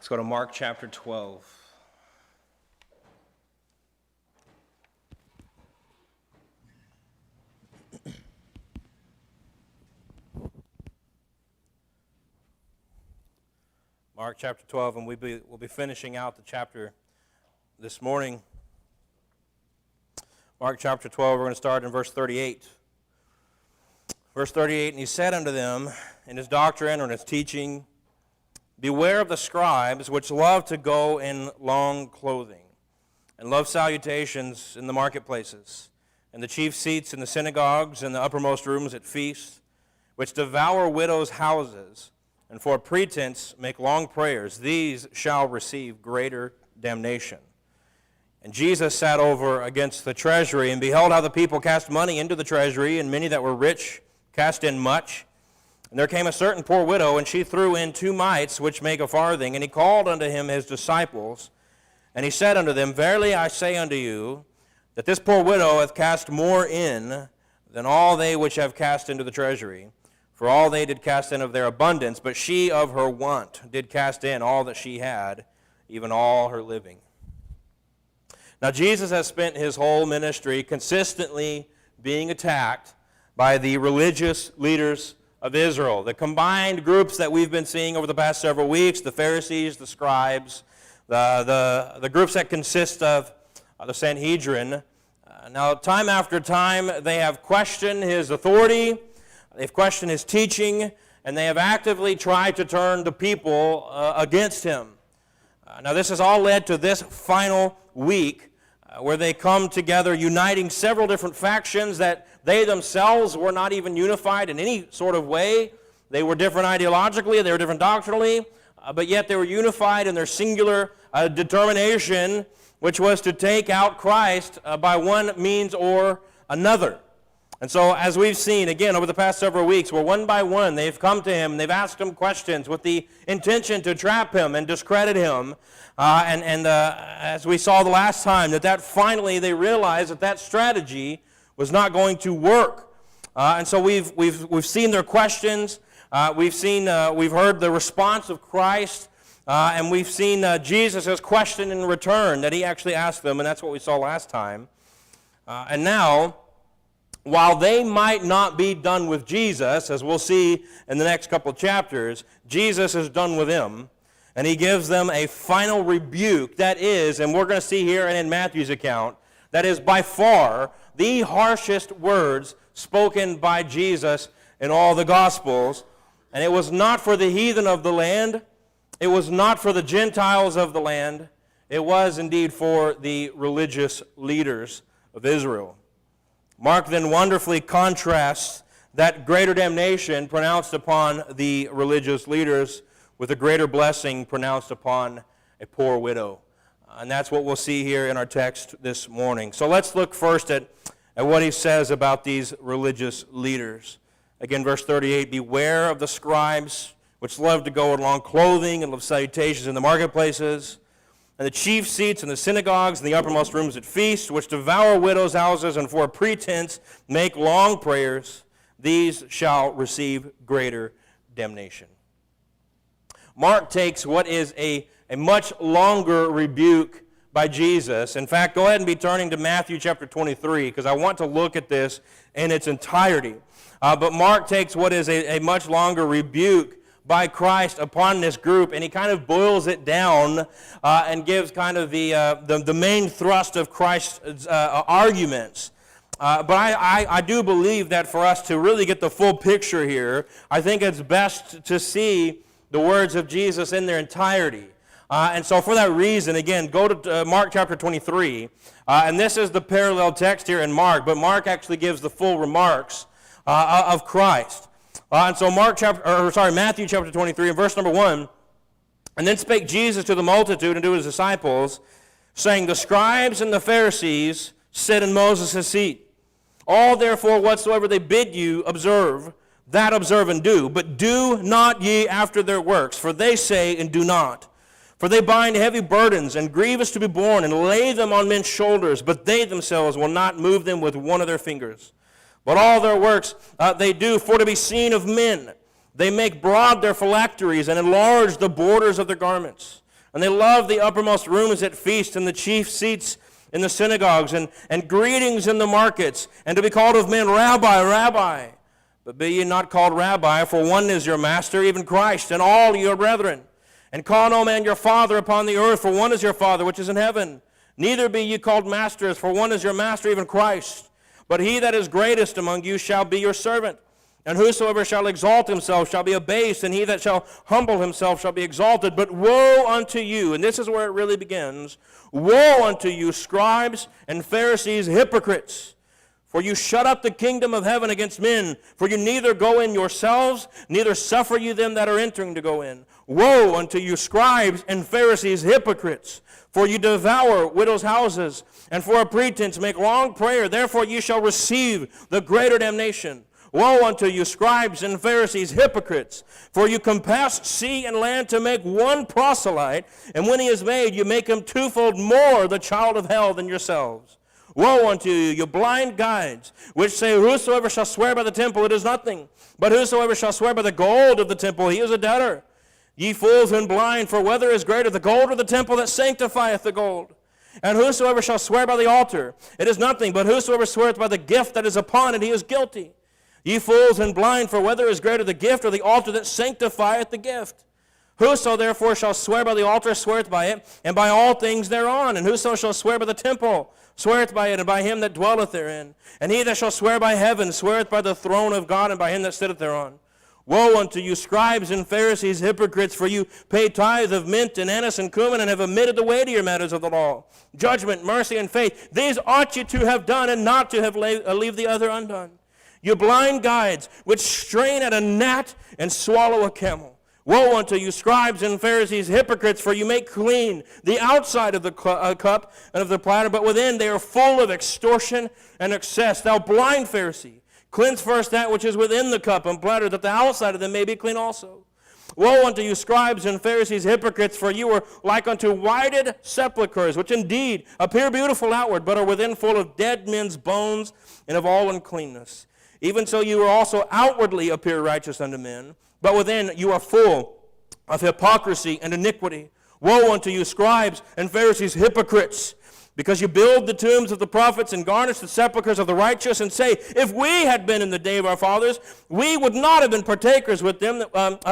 Let's go to Mark chapter 12. Mark chapter 12, and we'll be finishing out the chapter this morning. Mark chapter 12, we're going to start in verse 38. Verse 38, and he said unto them in his doctrine or in his teaching, beware of the scribes which love to go in long clothing, and love salutations in the marketplaces, and the chief seats in the synagogues, and the uppermost rooms at feasts, which devour widows' houses, and for pretense make long prayers. These shall receive greater damnation. And Jesus sat over against the treasury, and beheld how the people cast money into the treasury, and many that were rich cast in much. And there came a certain poor widow, and she threw in 2 mites, which make a farthing. And he called unto him his disciples, and he said unto them, verily I say unto you, that this poor widow hath cast more in than all they which have cast into the treasury. For all they did cast in of their abundance, but she of her want did cast in all that she had, even all her living. Now Jesus has spent his whole ministry consistently being attacked by the religious leaders of Israel, the combined groups that we've been seeing over the past several weeks, the Pharisees, the Scribes, the groups that consist of the Sanhedrin. Now, time after time, they have questioned his authority, they've questioned his teaching, and they have actively tried to turn the people against him. Now, this has all led to this final week where they come together, uniting several different factions that they themselves were not even unified in any sort of way. They were different ideologically, they were different doctrinally, but yet they were unified in their singular determination, which was to take out Christ by one means or another. And so, as we've seen, again, over the past several weeks, where one by one they've come to him, they've asked him questions with the intention to trap him and discredit him. As we saw the last time, that finally they realized that strategy was not going to work. And so we've seen their questions. We've heard the response of Christ, and we've seen Jesus' question in return that he actually asked them, and that's what we saw last time. And now, while they might not be done with Jesus, as we'll see in the next couple of chapters, Jesus is done with them, and he gives them a final rebuke that is, and we're going to see here and in Matthew's account, that is by far the harshest words spoken by Jesus in all the Gospels. And it was not for the heathen of the land, it was not for the Gentiles of the land, it was indeed for the religious leaders of Israel. Mark then wonderfully contrasts that greater damnation pronounced upon the religious leaders with a greater blessing pronounced upon a poor widow. And that's what we'll see here in our text this morning. So let's look first at what he says about these religious leaders. Again, verse 38, beware of the scribes, which love to go in long clothing and love salutations in the marketplaces, and the chief seats in the synagogues and the uppermost rooms at feasts, which devour widows' houses and for pretense make long prayers. These shall receive greater damnation. Mark takes what is a much longer rebuke by Jesus. In fact, go ahead and be turning to Matthew chapter 23, because I want to look at this in its entirety. But Mark takes what is a much longer rebuke by Christ upon this group, and he kind of boils it down and gives kind of the main thrust of Christ's arguments. But I do believe that for us to really get the full picture here, I think it's best to see the words of Jesus in their entirety. And so for that reason, again, go to Mark chapter 23, and this is the parallel text here in Mark, but Mark actually gives the full remarks of Christ. And so Matthew chapter 23 and verse number 1, and then spake Jesus to the multitude and to his disciples, saying, the scribes and the Pharisees sit in Moses' seat. All therefore whatsoever they bid you observe, that observe and do, but do not ye after their works, for they say and do not. For they bind heavy burdens and grievous to be borne, and lay them on men's shoulders, but they themselves will not move them with one of their fingers. But all their works they do for to be seen of men. They make broad their phylacteries and enlarge the borders of their garments. And they love the uppermost rooms at feasts and the chief seats in the synagogues and greetings in the markets, and to be called of men, Rabbi, Rabbi. But be ye not called Rabbi, for one is your master, even Christ, and all your brethren. And call no man your father upon the earth, for one is your Father which is in heaven. Neither be ye called masters, for one is your master, even Christ. But he that is greatest among you shall be your servant. And whosoever shall exalt himself shall be abased, and he that shall humble himself shall be exalted. But woe unto you, and this is where it really begins, woe unto you, scribes and Pharisees, hypocrites! For you shut up the kingdom of heaven against men. For you neither go in yourselves, neither suffer you them that are entering to go in. Woe unto you, scribes and Pharisees, hypocrites! For you devour widows' houses, and for a pretense make long prayer. Therefore you shall receive the greater damnation. Woe unto you, scribes and Pharisees, hypocrites! For you compass sea and land to make one proselyte, and when he is made, you make him twofold more the child of hell than yourselves. Woe unto you, you blind guides, which say, whosoever shall swear by the temple, it is nothing. But whosoever shall swear by the gold of the temple, he is a debtor. Ye fools and blind, for whether is greater, the gold or the temple that sanctifieth the gold? And whosoever shall swear by the altar, it is nothing. But whosoever sweareth by the gift that is upon it, he is guilty. Ye fools and blind, for whether is greater, the gift or the altar that sanctifieth the gift? Whoso therefore shall swear by the altar sweareth by it, and by all things thereon. And whoso shall swear by the temple sweareth by it, and by him that dwelleth therein. And he that shall swear by heaven sweareth by the throne of God, and by him that sitteth thereon. Woe unto you, scribes and Pharisees, hypocrites! For you pay tithe of mint and anise and cumin, and have omitted the weightier matters of the law, judgment, mercy, and faith. These ought you to have done, and not to have leave the other undone. You blind guides, which strain at a gnat and swallow a camel. Woe unto you, scribes and Pharisees, hypocrites! For you make clean the outside of the cup and of the platter, but within they are full of extortion and excess. Thou blind Pharisee, cleanse first that which is within the cup and platter, that the outside of them may be clean also. Woe unto you, scribes and Pharisees, hypocrites! For you are like unto whited sepulchres, which indeed appear beautiful outward, but are within full of dead men's bones and of all uncleanness. Even so you also outwardly appear righteous unto men, but within you are full of hypocrisy and iniquity. Woe unto you, scribes and Pharisees, hypocrites! Because you build the tombs of the prophets and garnish the sepulchres of the righteous, and say, if we had been in the day of our fathers, we would not have been partakers with them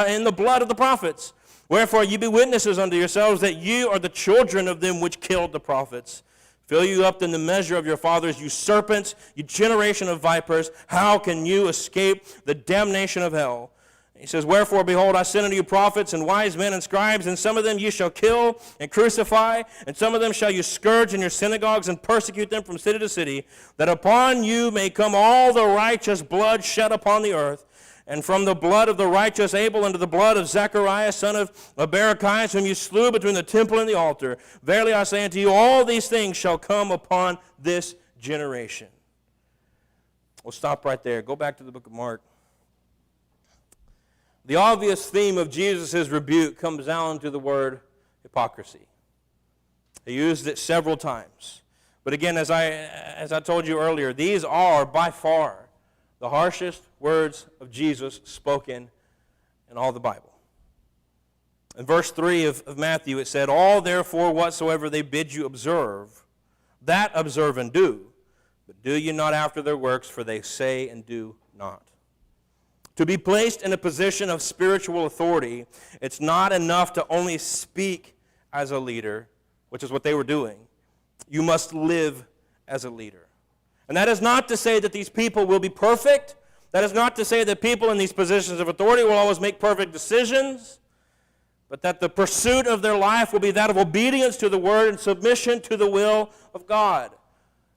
in the blood of the prophets. Wherefore ye be witnesses unto yourselves that you are the children of them which killed the prophets. Fill you up in the measure of your fathers, you serpents, you generation of vipers. How can you escape the damnation of hell? He says, wherefore, behold, I send unto you prophets and wise men and scribes, and some of them you shall kill and crucify, and some of them shall you scourge in your synagogues and persecute them from city to city, that upon you may come all the righteous blood shed upon the earth, and from the blood of the righteous Abel unto the blood of Zechariah, son of Barachias, whom you slew between the temple and the altar. Verily I say unto you, all these things shall come upon this generation. We'll stop right there. Go back to the book of Mark. The obvious theme of Jesus' rebuke comes down to the word hypocrisy. He used it several times. But again, as I told you earlier, these are by far the harshest words of Jesus spoken in all the Bible. In verse 3 of Matthew, it said, all therefore whatsoever they bid you observe, that observe and do. But do you not after their works, for they say and do not. To be placed in a position of spiritual authority, it's not enough to only speak as a leader, which is what they were doing. You must live as a leader. And that is not to say that these people will be perfect. That is not to say that people in these positions of authority will always make perfect decisions, but that the pursuit of their life will be that of obedience to the word and submission to the will of God.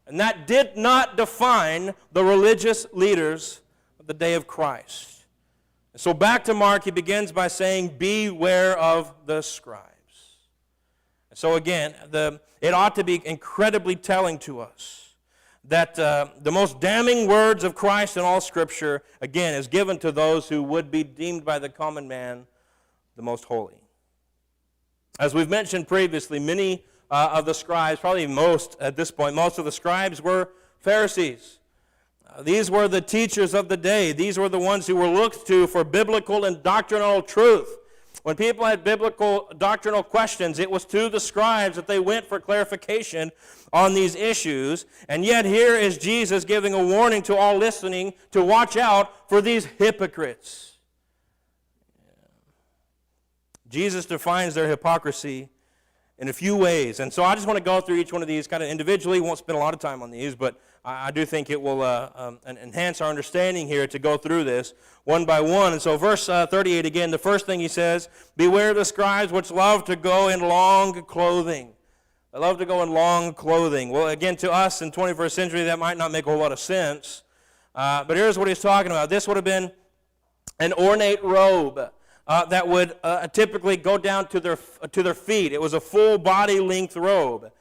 And that did not define the religious leaders of the day of Christ. And so back to Mark, he begins by saying, beware of the scribes. And so again, it ought to be incredibly telling to us that the most damning words of Christ in all Scripture, again, is given to those who would be deemed by the common man the most holy. As we've mentioned previously, many of the scribes, probably most at this point, most of the scribes were Pharisees. These were the teachers of the day. These were the ones who were looked to for biblical and doctrinal truth. When people had biblical doctrinal questions, it was to the scribes that they went for clarification on these issues. And yet here is Jesus giving a warning to all listening to watch out for these hypocrites. Jesus defines their hypocrisy in a few ways. And so I just want to go through each one of these kind of individually. Won't spend a lot of time on these, but I do think it will enhance our understanding here to go through this one by one. And so verse 38 again, the first thing he says, beware of the scribes which love to go in long clothing. They love to go in long clothing. Well, again, to us in 21st century, that might not make a whole lot of sense. But here's what he's talking about. This would have been an ornate robe that would typically go down to their feet. It was a full body length robe.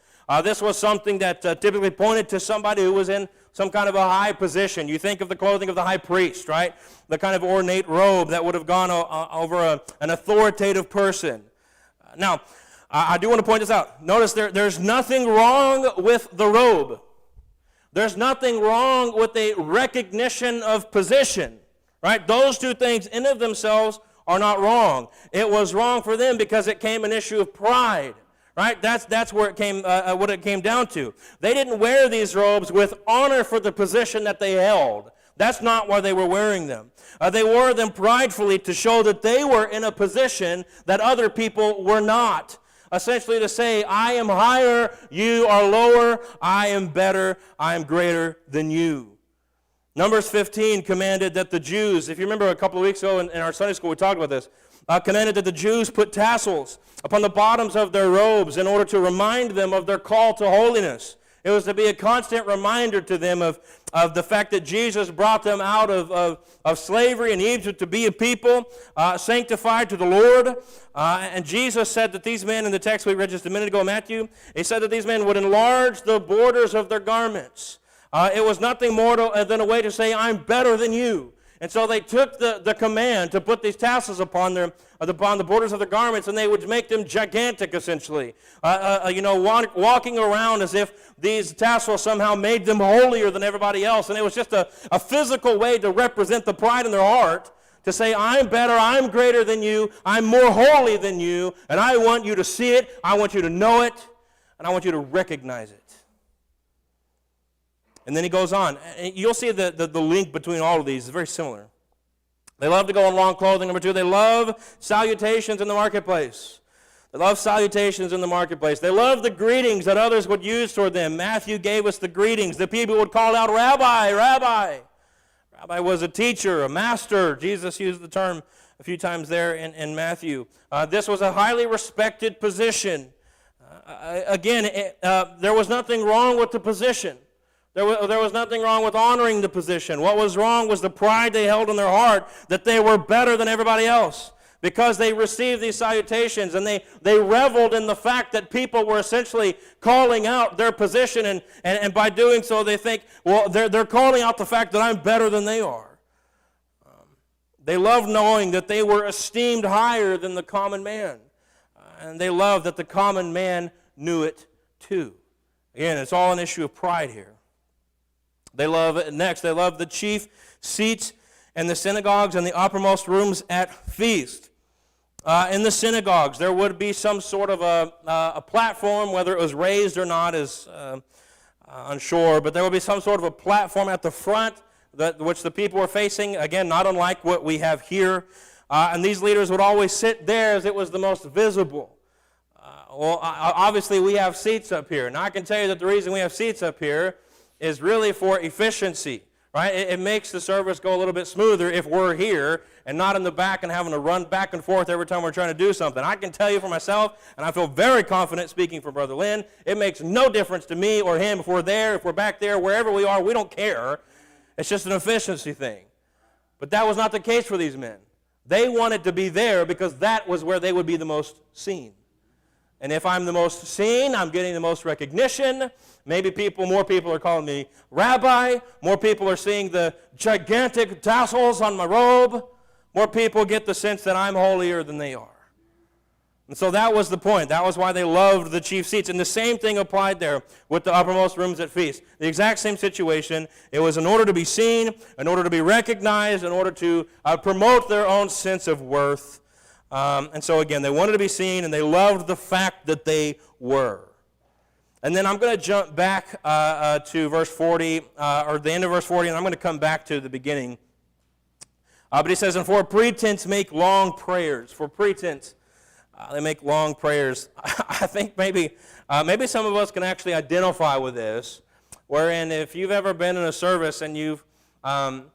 This was something that typically pointed to somebody who was in some kind of a high position. You think of the clothing of the high priest, right? The kind of ornate robe that would have gone over an authoritative person. Now, I do want to point this out. Notice there's nothing wrong with the robe. There's nothing wrong with a recognition of position, right? Those two things in of themselves are not wrong. It was wrong for them because it came an issue of pride. Right? That's where it came. What it came down to. They didn't wear these robes with honor for the position that they held. That's not why they were wearing them. They wore them pridefully to show that they were in a position that other people were not. Essentially to say, I am higher, you are lower, I am better, I am greater than you. Numbers 15 commanded that the Jews, if you remember a couple of weeks ago in our Sunday school we talked about this, commanded that the Jews put tassels upon the bottoms of their robes in order to remind them of their call to holiness. It was to be a constant reminder to them of the fact that Jesus brought them out of slavery in Egypt to be a people sanctified to the Lord. And Jesus said that these men, in the text we read just a minute ago, Matthew, he said that these men would enlarge the borders of their garments. It was nothing more than a way to say, I'm better than you. And so they took the command to put these tassels upon the borders of their garments, and they would make them gigantic, essentially. Walking around as if these tassels somehow made them holier than everybody else. And it was just a physical way to represent the pride in their heart, to say, I'm better, I'm greater than you, I'm more holy than you, and I want you to see it, I want you to know it, and I want you to recognize it. And then he goes on. You'll see the link between all of these is very similar. They love to go in long clothing. Number two, they love salutations in the marketplace. They love salutations in the marketplace. They love the greetings that others would use toward them. Matthew gave us the greetings. The people would call out, Rabbi, Rabbi. Rabbi was a teacher, a master. Jesus used the term a few times there in Matthew. This was a highly respected position. There was nothing wrong with the position. There was nothing wrong with honoring the position. What was wrong was the pride they held in their heart that they were better than everybody else because they received these salutations, and they reveled in the fact that people were essentially calling out their position, and by doing so they think, well, they're calling out the fact that I'm better than they are. They loved knowing that they were esteemed higher than the common man, and they loved that the common man knew it too. Again, it's all an issue of pride here. They love the chief seats in the synagogues and the uppermost rooms at feast. In the synagogues, there would be some sort of a platform, whether it was raised or not is unsure, but there would be some sort of a platform at the front which the people were facing, again, not unlike what we have here. And these leaders would always sit there as it was the most visible. Obviously, we have seats up here. Now, I can tell you that the reason we have seats up here is really for efficiency, right? It makes the service go a little bit smoother if we're here and not in the back and having to run back and forth every time we're trying to do something. I can tell you for myself, and I feel very confident speaking for Brother Lynn, it makes no difference to me or him if we're there, if we're back there, wherever we are, we don't care. It's just an efficiency thing. But that was not the case for these men. They wanted to be there because that was where they would be the most seen. And if I'm the most seen, I'm getting the most recognition. Maybe more people are calling me Rabbi. More people are seeing the gigantic tassels on my robe. More people get the sense that I'm holier than they are. And so that was the point. That was why they loved the chief seats. And the same thing applied there with the uppermost rooms at feast. The exact same situation. It was in order to be seen, in order to be recognized, in order to promote their own sense of worth. And so again, they wanted to be seen, and they loved the fact that they were. And then I'm going to jump back to verse 40, or the end of verse 40, and I'm going to come back to the beginning. But he says, and for pretense make long prayers. For pretense, they make long prayers. I think maybe some of us can actually identify with this, wherein if you've ever been in a service and you've, all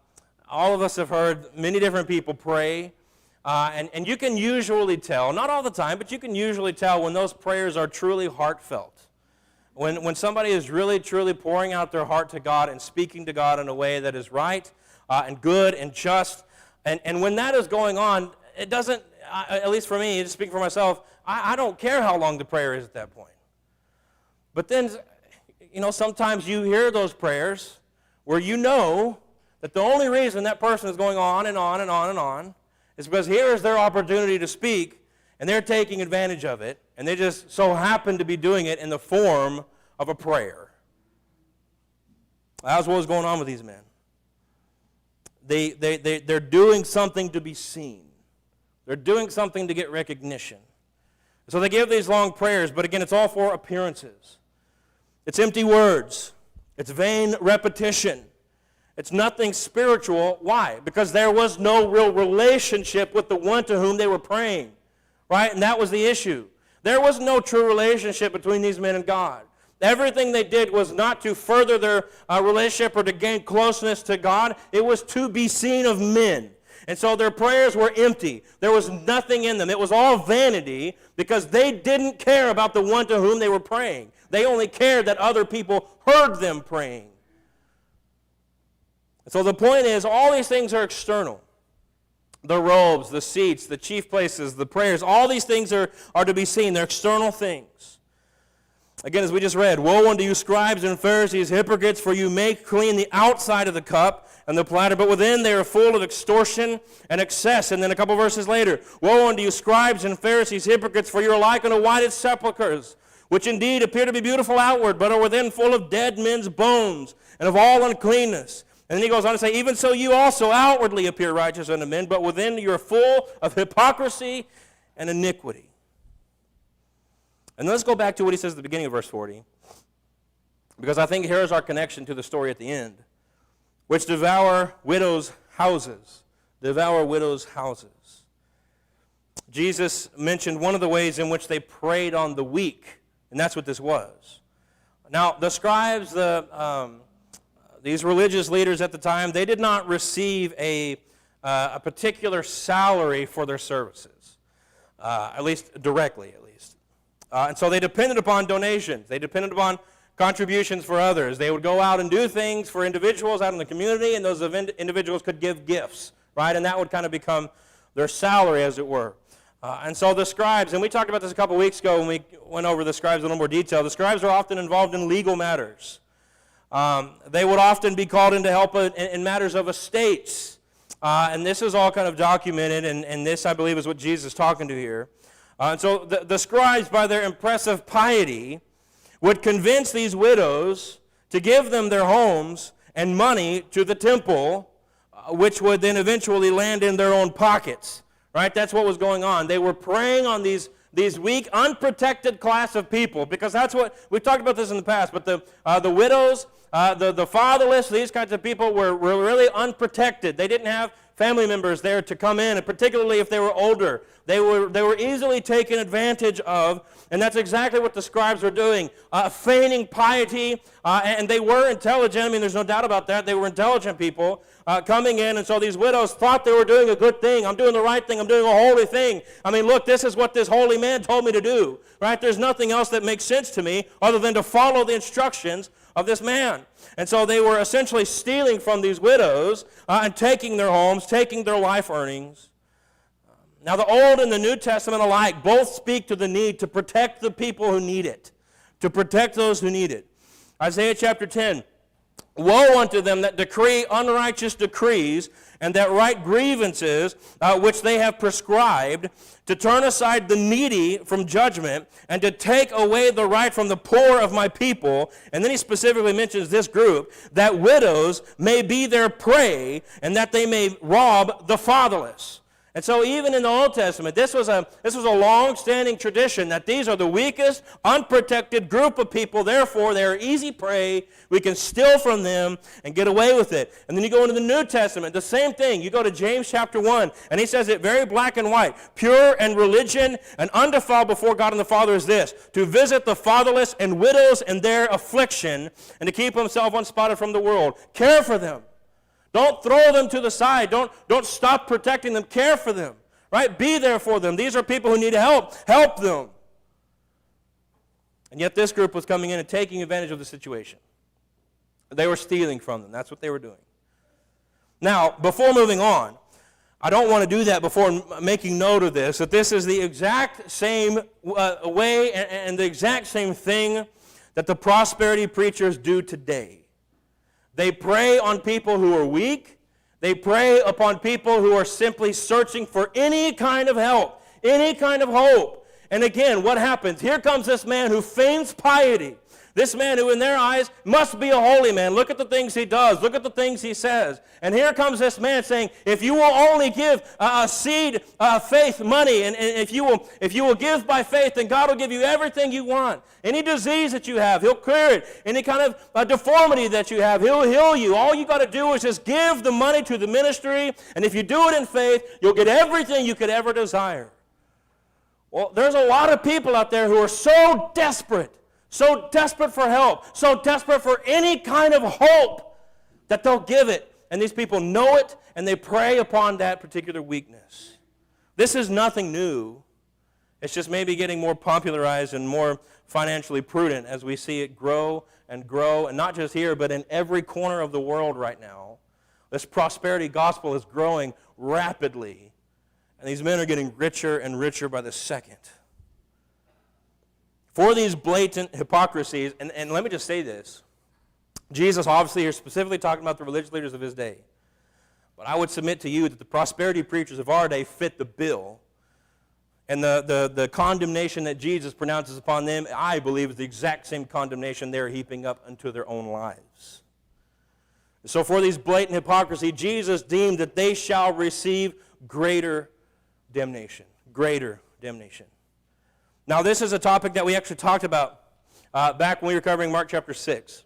of us have heard many different people pray, and you can usually tell, not all the time, but you can usually tell when those prayers are truly heartfelt. When somebody is really, truly pouring out their heart to God and speaking to God in a way that is right and good and just, and when that is going on, it doesn't, at least for me, to speak for myself, I don't care how long the prayer is at that point. But then, sometimes you hear those prayers where you know that the only reason that person is going on and on and on and on is because here is their opportunity to speak, and they're taking advantage of it, and they just so happen to be doing it in the form of a prayer. That's what was going on with these men. They're doing something to be seen. They're doing something to get recognition. So they give these long prayers, but again, it's all for appearances. It's empty words. It's vain repetition. It's nothing spiritual. Why? Because there was no real relationship with the one to whom they were praying. Right? And that was the issue. There was no true relationship between these men and God. Everything they did was not to further their relationship or to gain closeness to God. It was to be seen of men. And so their prayers were empty. There was nothing in them. It was all vanity because they didn't care about the one to whom they were praying. They only cared that other people heard them praying. And so the point is, all these things are external. The robes, the seats, the chief places, the prayers, all these things are to be seen. They're external things. Again, as we just read, woe unto you, scribes and Pharisees, hypocrites, for you make clean the outside of the cup and the platter, but within they are full of extortion and excess. And then a couple verses later, woe unto you, scribes and Pharisees, hypocrites, for you are like unto whited sepulchres, which indeed appear to be beautiful outward, but are within full of dead men's bones and of all uncleanness. And then he goes on to say, even so you also outwardly appear righteous unto men, but within you are full of hypocrisy and iniquity. And let's go back to what he says at the beginning of verse 40, because I think here is our connection to the story at the end, which devour widows' houses. Devour widows' houses. Jesus mentioned one of the ways in which they preyed on the weak, and that's what this was. Now, the scribes, these religious leaders at the time, they did not receive a particular salary for their services, at least directly, at least. And so they depended upon donations. They depended upon contributions for others. They would go out and do things for individuals out in the community, and those individuals could give gifts, right? And that would kind of become their salary, as it were. And so the scribes, and we talked about this a couple weeks ago when we went over the scribes in a little more detail, the scribes are often involved in legal matters. They would often be called in to help in matters of estates. And this is all kind of documented, and this, I believe, is what Jesus is talking to here. And so the scribes, by their impressive piety, would convince these widows to give them their homes and money to the temple, which would then eventually land in their own pockets. Right? That's what was going on. They were preying on these weak, unprotected class of people, because that's what, we've talked about this in the past, but the widows, the fatherless, these kinds of people were really unprotected. They didn't have family members there to come in, and particularly if they were older. They were easily taken advantage of, and that's exactly what the scribes were doing, feigning piety, and they were intelligent. I mean, there's no doubt about that. They were intelligent people coming in, and so these widows thought they were doing a good thing. I'm doing the right thing. I'm doing a holy thing. I mean, look, this is what this holy man told me to do, right? There's nothing else that makes sense to me other than to follow the instructions of this man. And so they were essentially stealing from these widows and taking their homes, taking their life earnings. Now, the Old and the New Testament alike both speak to the need to protect the people who need it, to protect those who need it. Isaiah chapter 10, woe unto them that decree unrighteous decrees and that write grievances which they have prescribed, to turn aside the needy from judgment and to take away the right from the poor of my people. And then he specifically mentions this group, that widows may be their prey and that they may rob the fatherless. And so even in the Old Testament, this was a long-standing tradition that these are the weakest, unprotected group of people. Therefore, they are easy prey. We can steal from them and get away with it. And then you go into the New Testament, the same thing. You go to James chapter 1, and he says it very black and white. Pure and religion and undefiled before God and the Father is this, to visit the fatherless and widows in their affliction and to keep himself unspotted from the world. Care for them. Don't throw them to the side. Don't stop protecting them. Care for them, right? Be there for them. These are people who need help. Help them. And yet this group was coming in and taking advantage of the situation. They were stealing from them. That's what they were doing. Now, before moving on, I don't want to do that before making note of this, that this is the exact same way and the exact same thing that the prosperity preachers do today. They prey on people who are weak. They prey upon people who are simply searching for any kind of help, any kind of hope. And again, what happens? Here comes this man who feigns piety. This man who in their eyes must be a holy man. Look at the things he does. Look at the things he says. And here comes this man saying, if you will only give seed, faith, money, and if you will give by faith, then God will give you everything you want. Any disease that you have, he'll cure it. Any kind of deformity that you have, he'll heal you. All you got to do is just give the money to the ministry, and if you do it in faith, you'll get everything you could ever desire. Well, there's a lot of people out there who are so desperate for help, so desperate for any kind of hope that they'll give it. And these people know it, and they prey upon that particular weakness. This is nothing new. It's just maybe getting more popularized and more financially prudent as we see it grow, and not just here, but in every corner of the world right now. This prosperity gospel is growing rapidly, and these men are getting richer and richer by the second. For these blatant hypocrisies, and let me just say this, Jesus obviously here specifically talking about the religious leaders of his day. But I would submit to you that the prosperity preachers of our day fit the bill. And the condemnation that Jesus pronounces upon them, I believe, is the exact same condemnation they're heaping up unto their own lives. So for these blatant hypocrisy, Jesus deemed that they shall receive greater damnation. Greater damnation. Now, this is a topic that we actually talked about back when we were covering Mark chapter 6.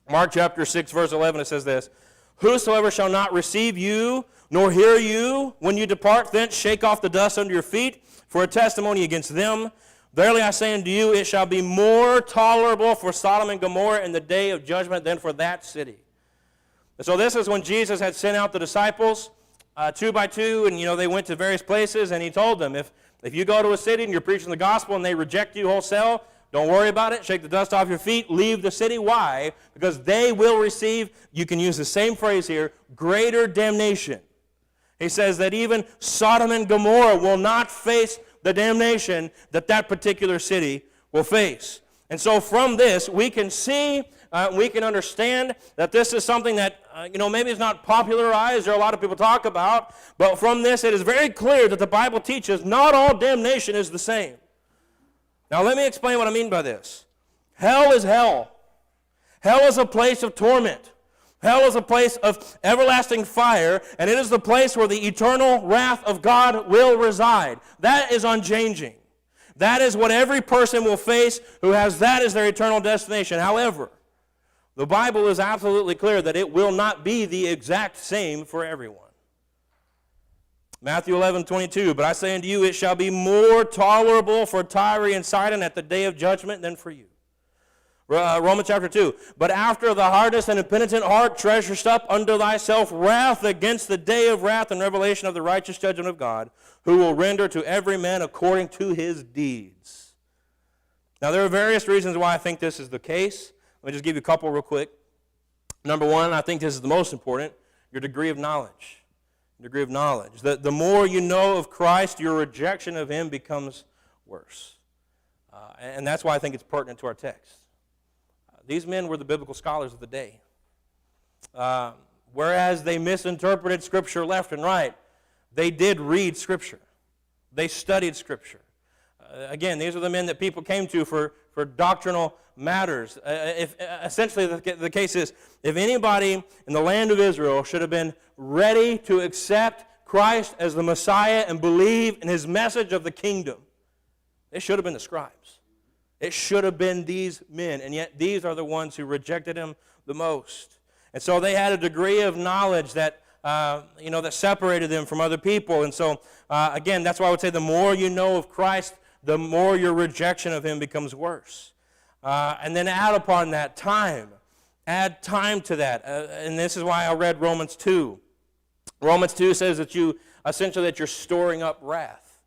Mark chapter 6, verse 11, it says this, whosoever shall not receive you, nor hear you, when you depart thence, shake off the dust under your feet for a testimony against them. Verily I say unto you, it shall be more tolerable for Sodom and Gomorrah in the day of judgment than for that city. And so this is when Jesus had sent out the disciples 2 by 2, and they went to various places, and he told them, if you go to a city and you're preaching the gospel and they reject you wholesale, don't worry about it. Shake the dust off your feet. Leave the city. Why? Because they will receive, you can use the same phrase here, greater damnation. He says that even Sodom and Gomorrah will not face the damnation that that particular city will face. And so from this, we can see, we can understand that this is something that, maybe is not popularized or a lot of people talk about, but from this it is very clear that the Bible teaches not all damnation is the same. Now let me explain what I mean by this. Hell is hell. Hell is a place of torment. Hell is a place of everlasting fire, and it is the place where the eternal wrath of God will reside. That is unchanging. That is what every person will face who has that as their eternal destination. However, the Bible is absolutely clear that it will not be the exact same for everyone. Matthew 11:22, but I say unto you, it shall be more tolerable for Tyre and Sidon at the day of judgment than for you. Romans chapter 2, but after the hardness and impenitent heart treasurest up unto thyself wrath against the day of wrath and revelation of the righteous judgment of God, who will render to every man according to his deeds. Now there are various reasons why I think this is the case. Let me just give you a couple real quick. Number one, I think this is the most important, your degree of knowledge. Degree of knowledge. The more you know of Christ, your rejection of him becomes worse. And that's why I think it's pertinent to our text. These men were the biblical scholars of the day. Whereas they misinterpreted Scripture left and right, they did read Scripture. They studied Scripture. Again, these are the men that people came to for doctrinal matters. Essentially, the case is, if anybody in the land of Israel should have been ready to accept Christ as the Messiah and believe in his message of the kingdom. It should have been the scribes. It should have been these men, and yet these are the ones who rejected him the most. And so they had a degree of knowledge that that separated them from other people. And so, again, that's why I would say the more you know of Christ, the more your rejection of him becomes worse. And then add upon that time. Add time to that. And this is why I read Romans 2. Romans 2 says that you're storing up wrath.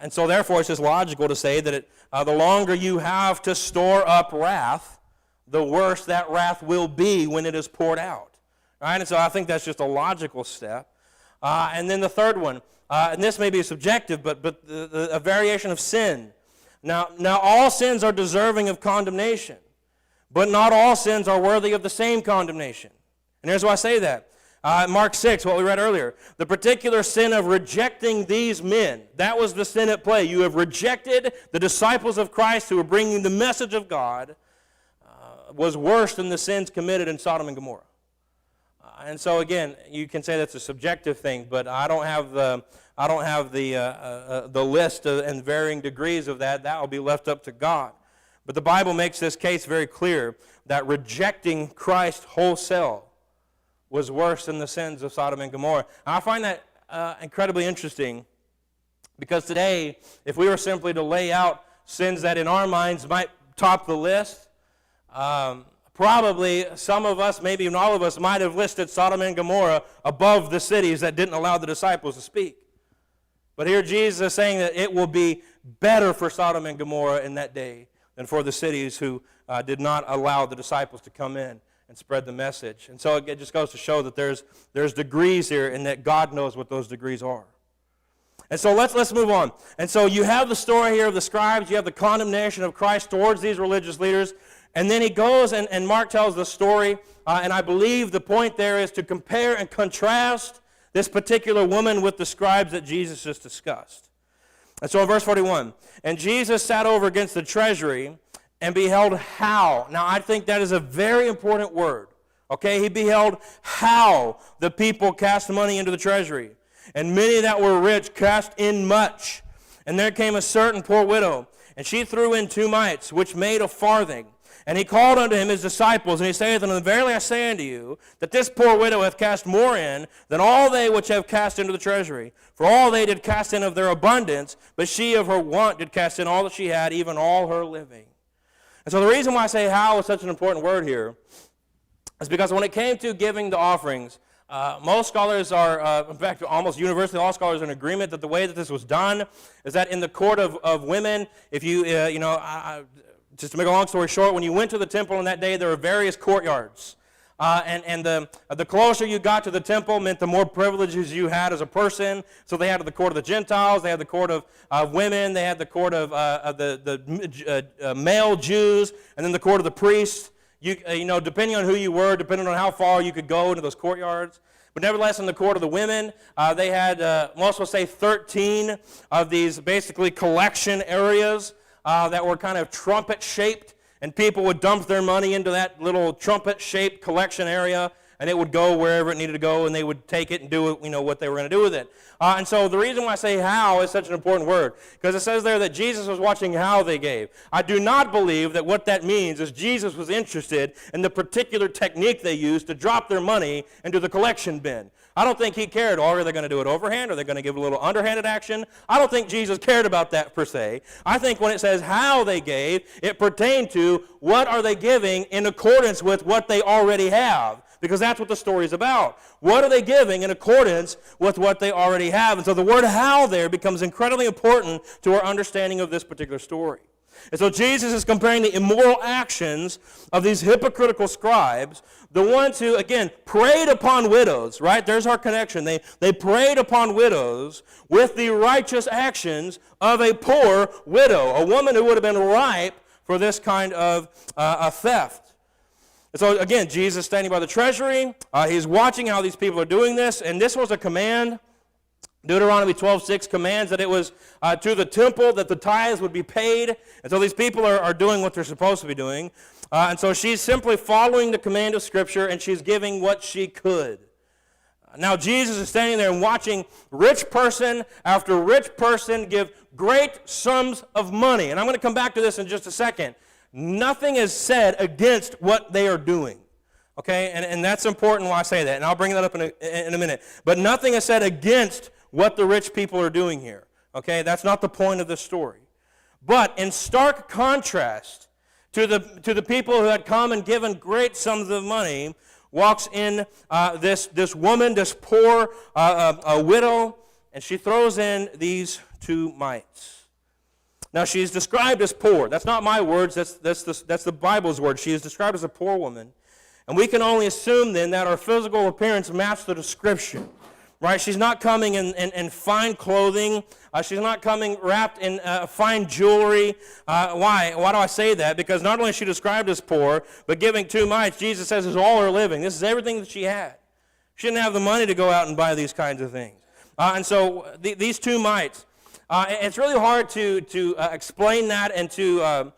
And so therefore it's just logical to say that the longer you have to store up wrath, the worse that wrath will be when it is poured out. Right? And so I think that's just a logical step. And then the third one, and this may be subjective, but a variation of sin. Now all sins are deserving of condemnation, but not all sins are worthy of the same condemnation. And here's why I say that. Mark 6, what we read earlier, the particular sin of rejecting these men, that was the sin at play. You have rejected the disciples of Christ who were bringing the message of God, was worse than the sins committed in Sodom and Gomorrah. And so again, you can say that's a subjective thing, but I don't have the list and varying degrees of that. That will be left up to God. But the Bible makes this case very clear that rejecting Christ wholesale was worse than the sins of Sodom and Gomorrah. And I find that incredibly interesting because today, if we were simply to lay out sins that in our minds might top the list, probably some of us, maybe even all of us, might have listed Sodom and Gomorrah above the cities that didn't allow the disciples to speak. But here Jesus is saying that it will be better for Sodom and Gomorrah in that day than for the cities who did not allow the disciples to come in and spread the message. And so it just goes to show that there's degrees here and that God knows what those degrees are. And so let's move on. And so you have the story here of the scribes. You have the condemnation of Christ towards these religious leaders. And then he goes and Mark tells the story. And I believe the point there is to compare and contrast this particular woman with the scribes that Jesus just discussed. And so in verse 41, and Jesus sat over against the treasury and beheld how. Now I think that is a very important word. Okay, he beheld how the people cast money into the treasury. And many that were rich cast in much. And there came a certain poor widow, and she threw in 2 mites, which made a farthing. And he called unto him his disciples, and he saith unto them, Verily I say unto you, that this poor widow hath cast more in than all they which have cast into the treasury. For all they did cast in of their abundance, but she of her want did cast in all that she had, even all her living. And so the reason why I say how is such an important word here is because when it came to giving the offerings, most scholars are, in fact, almost universally all scholars are in agreement that the way that this was done is that in the court of women, if you, just to make a long story short, when you went to the temple on that day, there were various courtyards. And the closer you got to the temple meant the more privileges you had as a person. So they had the court of the Gentiles, they had the court of women, they had the court of the male Jews, and then the court of the priests. Depending on who you were, depending on how far you could go into those courtyards. But nevertheless, in the court of the women, they had, most will say 13 of these basically collection areas that were kind of trumpet-shaped, and people would dump their money into that little trumpet-shaped collection area, and it would go wherever it needed to go, and they would take it and do what they were going to do with it. And so the reason why I say how is such an important word, because it says there that Jesus was watching how they gave. I do not believe that what that means is Jesus was interested in the particular technique they used to drop their money into the collection bin. I don't think he cared, are they going to do it overhand? Are they going to give a little underhanded action? I don't think Jesus cared about that per se. I think when it says how they gave, it pertained to what are they giving in accordance with what they already have. Because that's what the story is about. What are they giving in accordance with what they already have? And so the word how there becomes incredibly important to our understanding of this particular story. And so Jesus is comparing the immoral actions of these hypocritical scribes, the ones who, again, preyed upon widows, right? There's our connection. They preyed upon widows with the righteous actions of a poor widow, a woman who would have been ripe for this kind of theft. And so, again, Jesus standing by the treasury. He's watching how these people are doing this. And this was a command. Deuteronomy 12:6 commands that it was to the temple that the tithes would be paid. And so these people are doing what they're supposed to be doing. And so she's simply following the command of Scripture, and she's giving what she could. Now Jesus is standing there and watching rich person after rich person give great sums of money. And I'm going to come back to this in just a second. Nothing is said against what they are doing. Okay, and that's important why I say that, and I'll bring that up in a minute. But nothing is said against what the rich people are doing here. Okay, that's not the point of this story. But in stark contrast to the people who had come and given great sums of money, walks in this woman, this poor a widow, and she throws in these 2 mites. Now she's described as poor. That's not my words. That's the Bible's word. She is described as a poor woman. And we can only assume then that her physical appearance matched the description, right? She's not coming in fine clothing. She's not coming wrapped in fine jewelry. Why? Why do I say that? Because not only is she described as poor, but giving 2 mites, Jesus says, is all her living. This is everything that she had. She didn't have the money to go out and buy these kinds of things. And so these 2 mites, it's really hard to explain that and to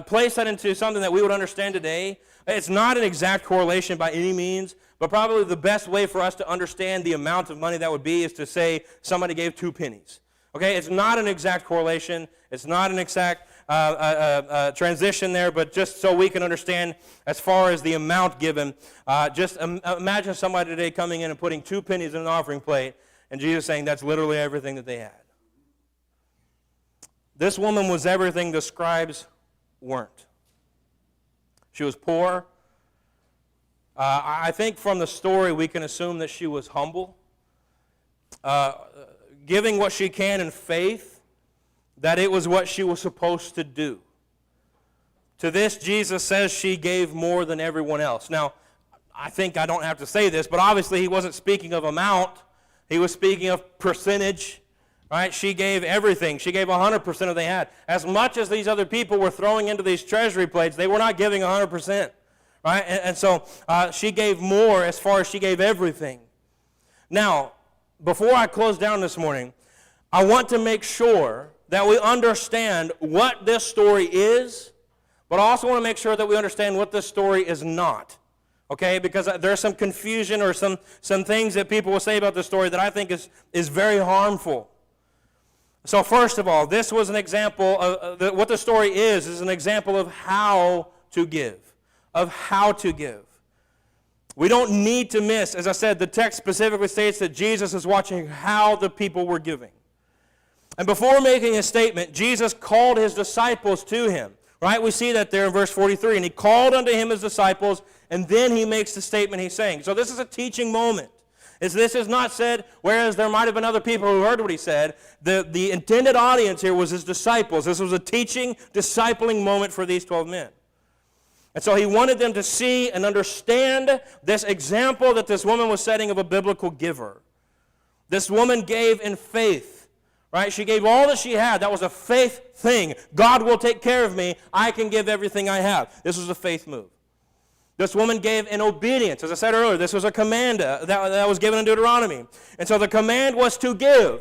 place that into something that we would understand today. It's not an exact correlation by any means, but probably the best way for us to understand the amount of money that would be is to say somebody gave 2 pennies. Okay, it's not an exact correlation. It's not an exact transition there, but just so we can understand as far as the amount given, just imagine somebody today coming in and putting 2 pennies in an offering plate, and Jesus saying that's literally everything that they had. This woman was everything the scribes weren't. She was poor. I think from the story we can assume that she was humble, giving what she can in faith, that it was what she was supposed to do. To this, Jesus says she gave more than everyone else. Now, I think I don't have to say this, but obviously he wasn't speaking of amount. He was speaking of percentage. Right? She gave everything. She gave 100% of what they had. As much as these other people were throwing into these treasury plates, they were not giving 100%. Right? And so she gave more as far as she gave everything. Now, before I close down this morning, I want to make sure that we understand what this story is, but I also want to make sure that we understand what this story is not. Okay? Because there's some confusion or some things that people will say about this story that I think is very harmful. So first of all, this was an example of what the story is an example of how to give, We don't need to miss, as I said, the text specifically states that Jesus is watching how the people were giving. And before making a statement, Jesus called his disciples to him. Right? We see that there in verse 43. And he called unto him his disciples, and then he makes the statement he's saying. So this is a teaching moment. This is not said, whereas there might have been other people who heard what he said. The intended audience here was his disciples. This was a teaching, discipling moment for these 12 men. And so he wanted them to see and understand this example that this woman was setting of a biblical giver. This woman gave in faith, right? She gave all that she had. That was a faith thing. God will take care of me. I can give everything I have. This was a faith move. This woman gave in obedience. As I said earlier, this was a command that was given in Deuteronomy. And so the command was to give.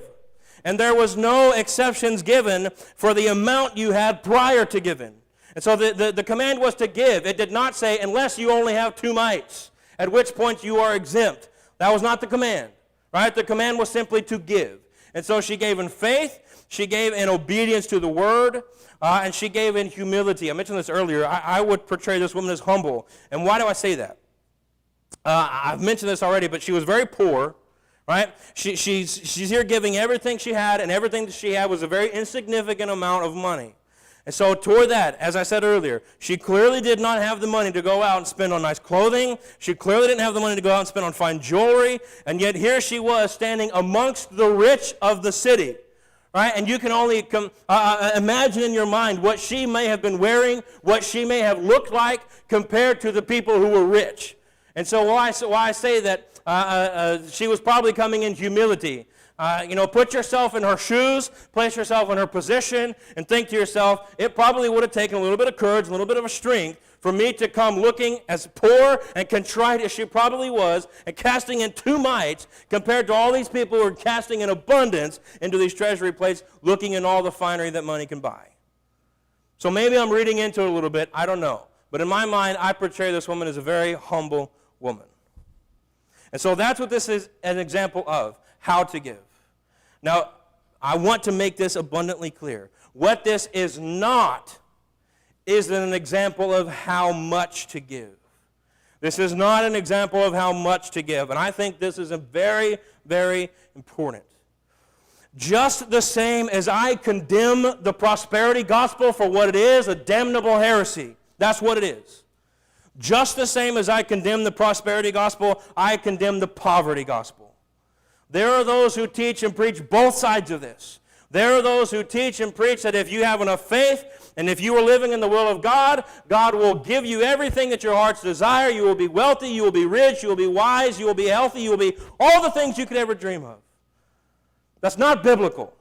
And there was no exceptions given for the amount you had prior to giving. And so the command was to give. It did not say, unless you only have 2 mites, at which point you are exempt. That was not the command. Right? The command was simply to give. And so she gave in faith. She gave in obedience to the word. And she gave in humility. I mentioned this earlier. I would portray this woman as humble. And why do I say that? I've mentioned this already, but she was very poor, right? She's here giving everything she had, and everything that she had was a very insignificant amount of money. And so toward that, as I said earlier, she clearly did not have the money to go out and spend on nice clothing. She clearly didn't have the money to go out and spend on fine jewelry. And yet here she was standing amongst the rich of the city. Right? And you can only imagine in your mind what she may have been wearing, what she may have looked like compared to the people who were rich. And so why I say that she was probably coming in humility. Put yourself in her shoes, place yourself in her position, and think to yourself, it probably would have taken a little bit of courage, a little bit of a strength for me to come looking as poor and contrite as she probably was and casting in 2 mites compared to all these people who are casting in abundance into these treasury plates, looking in all the finery that money can buy. So maybe I'm reading into it a little bit. I don't know. But in my mind, I portray this woman as a very humble woman. And so that's what this is an example of, how to give. Now, I want to make this abundantly clear. What this is not is an example of how much to give. This is not an example of how much to give. And I think this is a very, very important. Just the same as I condemn the prosperity gospel for what it is, a damnable heresy. That's what it is. Just the same as I condemn the prosperity gospel, I condemn the poverty gospel. There are those who teach and preach both sides of this. There are those who teach and preach that if you have enough faith and if you are living in the will of God, God will give you everything that your hearts desire. You will be wealthy, you will be rich, you will be wise, you will be healthy, you will be all the things you could ever dream of. That's not biblical.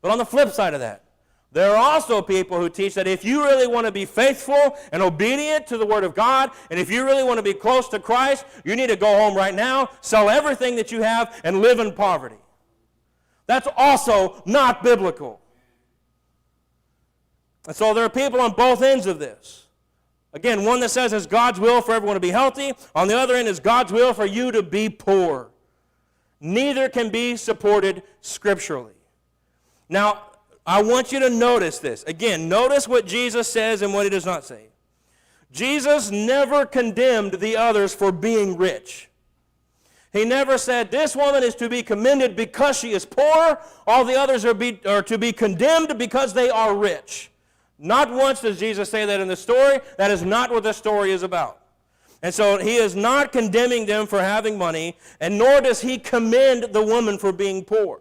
But on the flip side of that, there are also people who teach that if you really want to be faithful and obedient to the Word of God, and if you really want to be close to Christ, you need to go home right now, sell everything that you have, and live in poverty. That's also not biblical. And so there are people on both ends of this. Again, one that says it's God's will for everyone to be healthy. On the other end is God's will for you to be poor. Neither can be supported scripturally. Now, I want you to notice this. Again, notice what Jesus says and what he does not say. Jesus never condemned the others for being rich. He never said, this woman is to be commended because she is poor. All the others are to be condemned because they are rich. Not once does Jesus say that in the story. That is not what the story is about. And so he is not condemning them for having money, and nor does he commend the woman for being poor.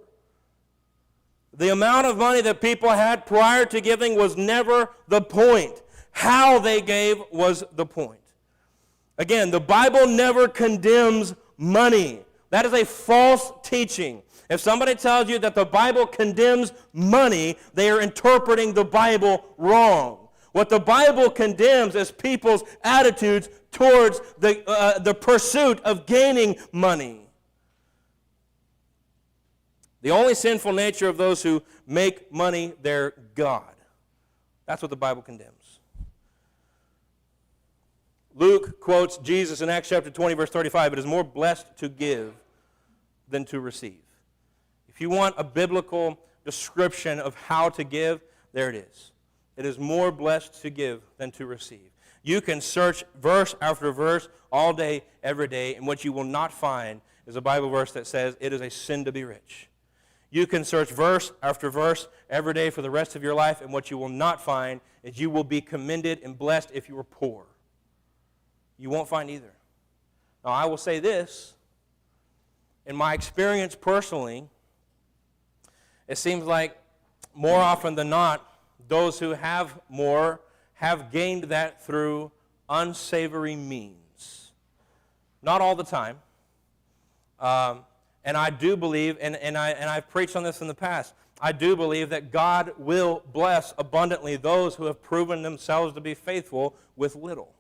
The amount of money that people had prior to giving was never the point. How they gave was the point. Again, the Bible never condemns money. That is a false teaching. If somebody tells you that the Bible condemns money, they are interpreting the Bible wrong. What the Bible condemns is people's attitudes towards the pursuit of gaining money. The only sinful nature of those who make money their God. That's what the Bible condemns. Luke quotes Jesus in Acts chapter 20, verse 35, "It is more blessed to give than to receive." If you want a biblical description of how to give, there it is. It is more blessed to give than to receive. You can search verse after verse all day, every day, and what you will not find is a Bible verse that says it is a sin to be rich. You can search verse after verse every day for the rest of your life, and what you will not find is you will be commended and blessed if you are poor. You won't find either. Now, I will say this. In my experience personally, it seems like more often than not, those who have more have gained that through unsavory means. Not all the time. And I do believe, and I've preached on this in the past, I do believe that God will bless abundantly those who have proven themselves to be faithful with little.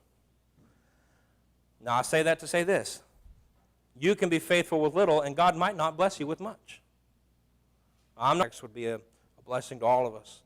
Now, I say that to say this. You can be faithful with little, and God might not bless you with much. This would be a blessing to all of us.